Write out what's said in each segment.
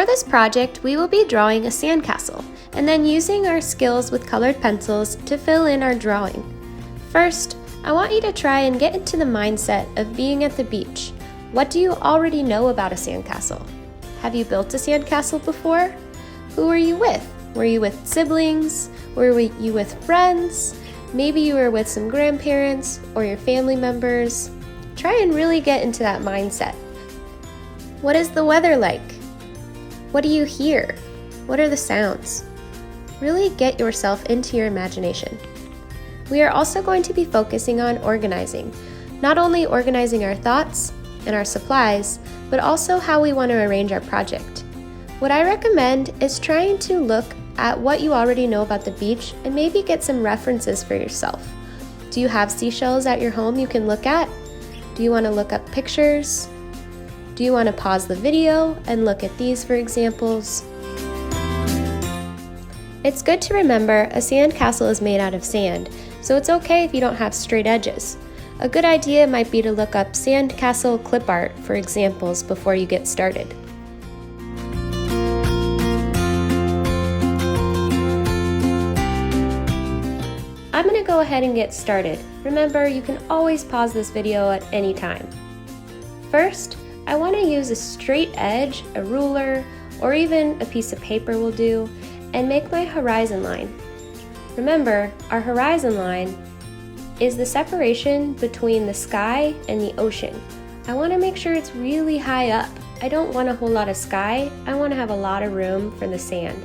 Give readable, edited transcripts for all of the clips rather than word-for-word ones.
this project, we will be drawing a sandcastle and then using our skills with colored pencils to fill in our drawing. First, I want you to try and get into the mindset of being at the beach. What do you already know about a sandcastle? Have you built a sandcastle before? Who were you with? Were you with siblings? Were you with friends? Maybe you were with some grandparents or your family members. Try and really get into that mindset. What is the weather like? What do you hear? What are the sounds? Really get yourself into your imagination. We are also going to be focusing on organizing, not only organizing our thoughts and our supplies, but also how we want to arrange our project. What I recommend is trying to look at what you already know about the beach and maybe get some references for yourself. Do you have seashells at your home you can look at? Do you want to look up pictures? Do you want to pause the video and look at these for examples? It's good to remember a sandcastle is made out of sand, so it's okay if you don't have straight edges. A good idea might be to look up sandcastle clip art for examples before you get started. I'm going to go ahead and get started. Remember, you can always pause this video at any time. First, I want to use a straight edge, a ruler, or even a piece of paper will do, and make my horizon line. Remember, our horizon line is the separation between the sky and the ocean. I want to make sure it's really high up. I don't want a whole lot of sky, I want to have a lot of room for the sand.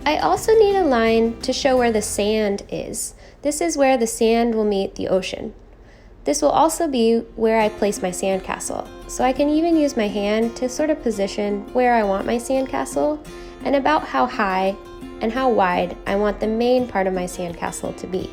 I also need a line to show where the sand is. This is where the sand will meet the ocean. This will also be where I place my sandcastle, so I can even use my hand to sort of position where I want my sandcastle and about how high and how wide I want the main part of my sandcastle to be.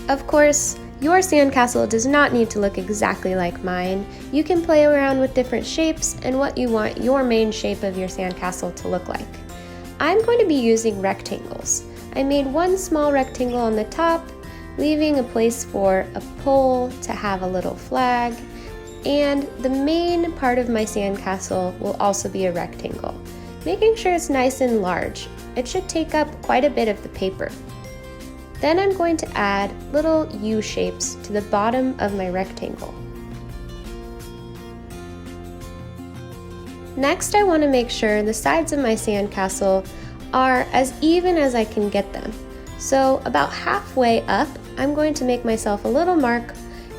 Of course, your sandcastle does not need to look exactly like mine. You can play around with different shapes and what you want your main shape of your sandcastle to look like. I'm going to be using rectangles. I made one small rectangle on the top, leaving a place for a pole to have a little flag, and the main part of my sandcastle will also be a rectangle, making sure it's nice and large. It should take up quite a bit of the paper. Then I'm going to add little U shapes to the bottom of my rectangle. Next, I want to make sure the sides of my sandcastle are as even as I can get them. So about halfway up, I'm going to make myself a little mark,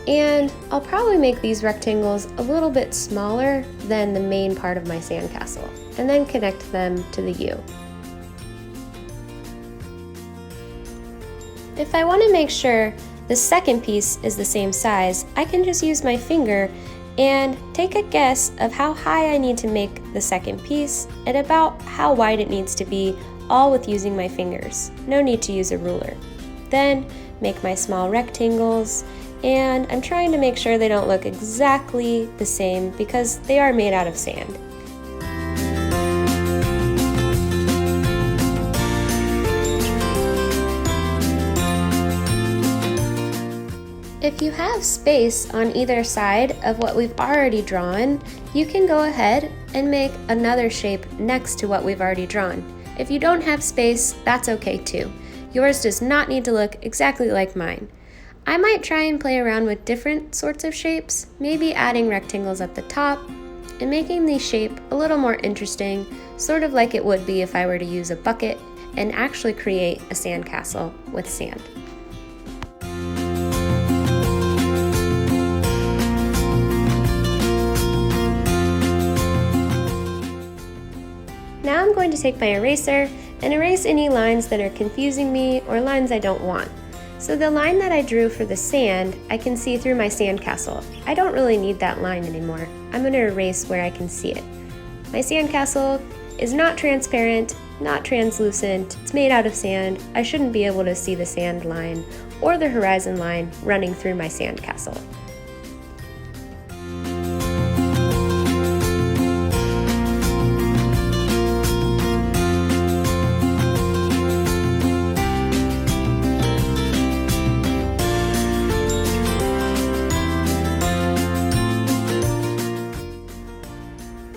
and I'll probably make these rectangles a little bit smaller than the main part of my sandcastle, and then connect them to the U. If I want to make sure the second piece is the same size, I can just use my finger and take a guess of how high I need to make the second piece and about how wide it needs to be, all with using my fingers. No need to use a ruler. Then make my small rectangles, and I'm trying to make sure they don't look exactly the same because they are made out of sand. If you have space on either side of what we've already drawn, you can go ahead and make another shape next to what we've already drawn. If you don't have space, that's okay too. Yours does not need to look exactly like mine. I might try and play around with different sorts of shapes, maybe adding rectangles at the top and making the shape a little more interesting, sort of like it would be if I were to use a bucket and actually create a sandcastle with sand. Now I'm going to take my eraser and erase any lines that are confusing me or lines I don't want. So the line that I drew for the sand, I can see through my sandcastle. I don't really need that line anymore. I'm going to erase where I can see it. My sandcastle is not transparent, not translucent. It's made out of sand. I shouldn't be able to see the sand line or the horizon line running through my sandcastle.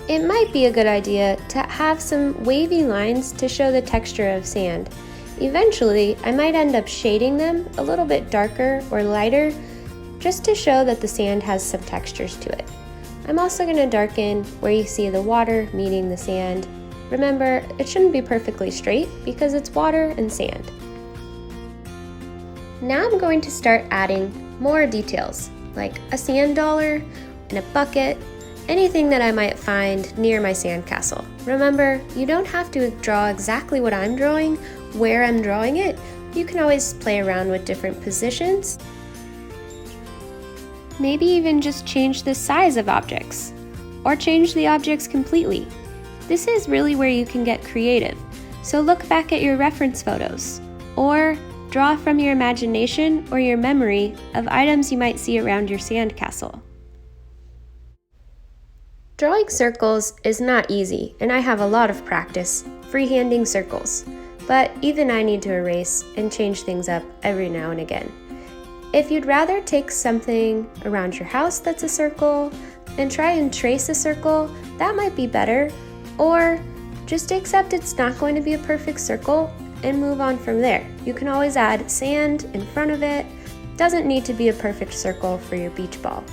It might be a good idea to have some wavy lines to show the texture of sand. Eventually, I might end up shading them a little bit darker or lighter just to show that the sand has some textures to it. I'm also going to darken where you see the water meeting the sand. Remember, it shouldn't be perfectly straight because it's water and sand. Now I'm going to start adding more details, like a sand dollar and a bucket, anything that I might find near my sandcastle. Remember, you don't have to draw exactly what I'm drawing, where I'm drawing it. You can always play around with different positions. Maybe even just change the size of objects, or change the objects completely. This is really where you can get creative, so look back at your reference photos, or draw from your imagination or your memory of items you might see around your sandcastle. Drawing circles is not easy, and I have a lot of practice freehanding circles, but even I need to erase and change things up every now and again. If you'd rather take something around your house that's a circle and try and trace a circle, that might be better, or just accept it's not going to be a perfect circle and move on from there. You can always add sand in front of it. Doesn't need to be a perfect circle for your beach ball.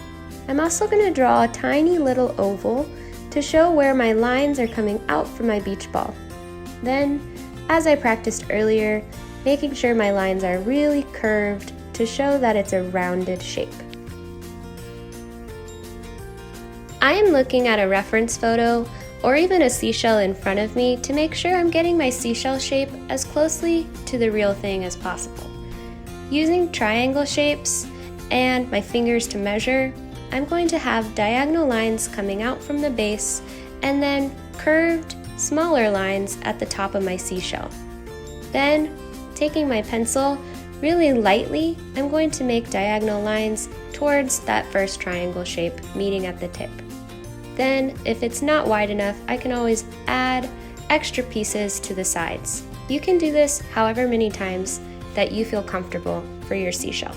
I'm also going to draw a tiny little oval to show where my lines are coming out from my beach ball. Then, as I practiced earlier, making sure my lines are really curved to show that it's a rounded shape. I am looking at a reference photo or even a seashell in front of me to make sure I'm getting my seashell shape as closely to the real thing as possible. Using triangle shapes and my fingers to measure, I'm going to have diagonal lines coming out from the base and then curved, smaller lines at the top of my seashell. Then, taking my pencil, really lightly, I'm going to make diagonal lines towards that first triangle shape meeting at the tip. Then, if it's not wide enough, I can always add extra pieces to the sides. You can do this however many times that you feel comfortable for your seashell.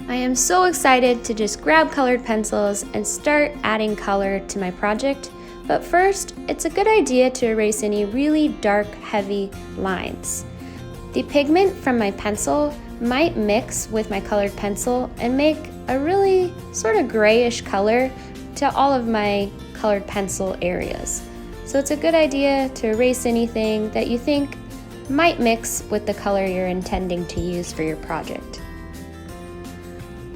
I am so excited to just grab colored pencils and start adding color to my project, but first, it's a good idea to erase any really dark, heavy lines. The pigment from my pencil might mix with my colored pencil and make a really sort of grayish color to all of my colored pencil areas. So it's a good idea to erase anything that you think might mix with the color you're intending to use for your project.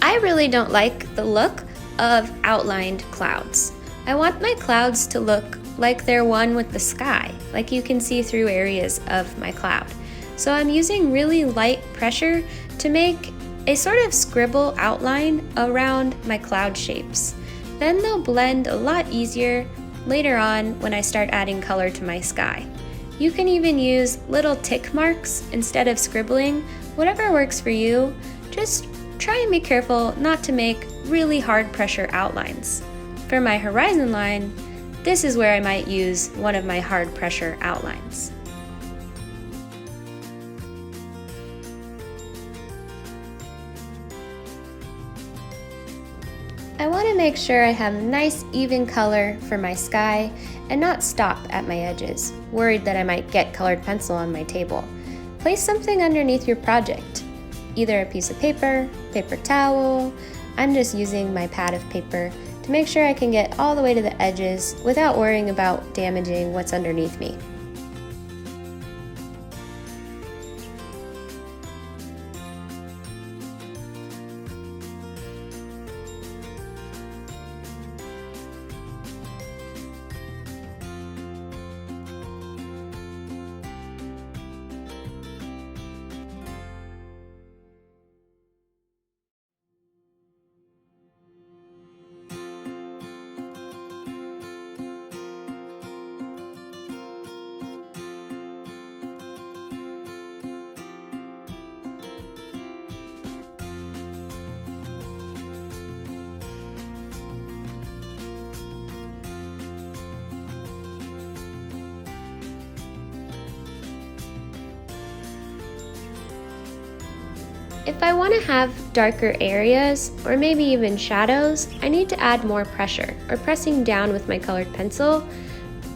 I really don't like the look of outlined clouds. I want my clouds to look like they're one with the sky, like you can see through areas of my cloud. So I'm using really light pressure to make a sort of scribble outline around my cloud shapes. Then they'll blend a lot easier later on when I start adding color to my sky. You can even use little tick marks instead of scribbling, whatever works for you. Just try and be careful not to make really hard pressure outlines. For my horizon line, this is where I might use one of my hard pressure outlines. I want to make sure I have nice even color for my sky and not stop at my edges, worried that I might get colored pencil on my table. Place something underneath your project. Either a piece of paper, paper towel. I'm just using my pad of paper to make sure I can get all the way to the edges without worrying about damaging what's underneath me. If I want to have darker areas, or maybe even shadows, I need to add more pressure, or pressing down with my colored pencil.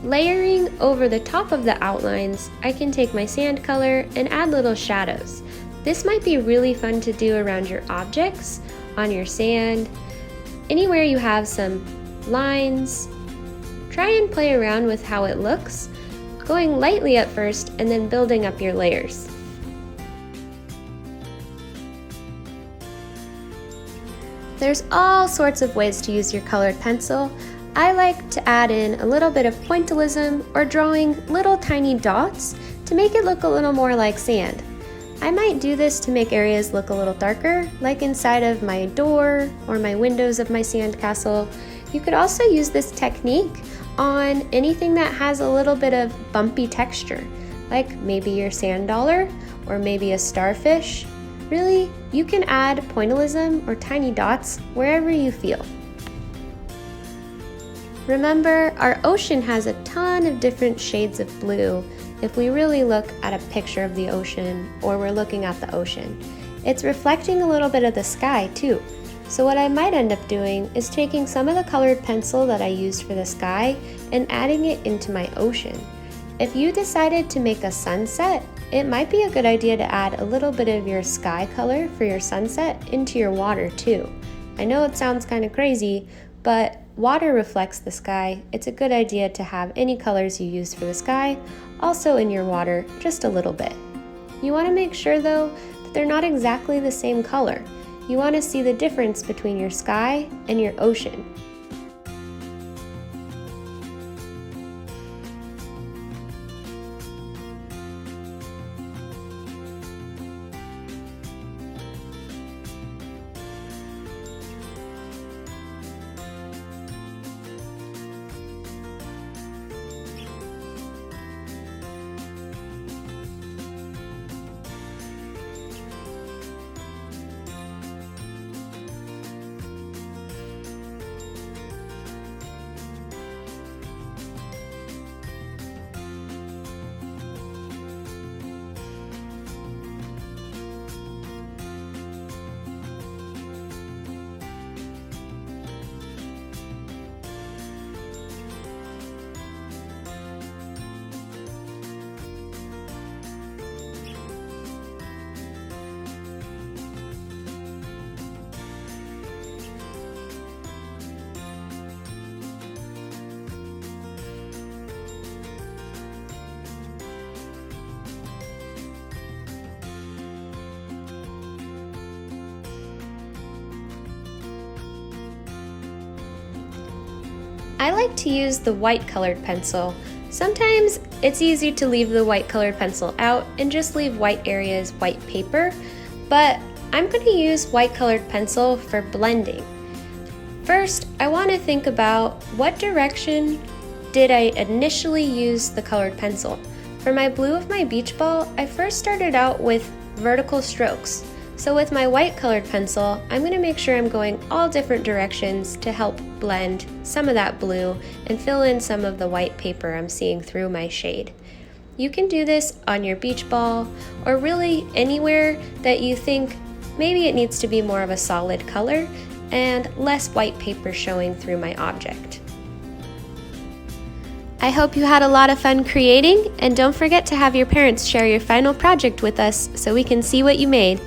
Layering over the top of the outlines, I can take my sand color and add little shadows. This might be really fun to do around your objects, on your sand, anywhere you have some lines. Try and play around with how it looks, going lightly at first and then building up your layers. There's all sorts of ways to use your colored pencil. I like to add in a little bit of pointillism or drawing little tiny dots to make it look a little more like sand. I might do this to make areas look a little darker, like inside of my door or my windows of my sandcastle. You could also use this technique on anything that has a little bit of bumpy texture, like maybe your sand dollar or maybe a starfish. Really, you can add pointillism or tiny dots wherever you feel. Remember, our ocean has a ton of different shades of blue if we really look at a picture of the ocean or we're looking at the ocean. It's reflecting a little bit of the sky too. So what I might end up doing is taking some of the colored pencil that I used for the sky and adding it into my ocean. If you decided to make a sunset, it might be a good idea to add a little bit of your sky color for your sunset into your water too. I know it sounds kind of crazy, but water reflects the sky. It's a good idea to have any colors you use for the sky also in your water, just a little bit. You want to make sure though that they're not exactly the same color. You want to see the difference between your sky and your ocean. I like to use the white colored pencil. Sometimes it's easy to leave the white colored pencil out and just leave white areas white paper, but I'm going to use white colored pencil for blending. First, I want to think about what direction did I initially use the colored pencil. For my blue of my beach ball, I first started out with vertical strokes. So with my white colored pencil, I'm going to make sure I'm going all different directions to help blend some of that blue and fill in some of the white paper I'm seeing through my shade. You can do this on your beach ball or really anywhere that you think maybe it needs to be more of a solid color and less white paper showing through my object. I hope you had a lot of fun creating, and don't forget to have your parents share your final project with us so we can see what you made.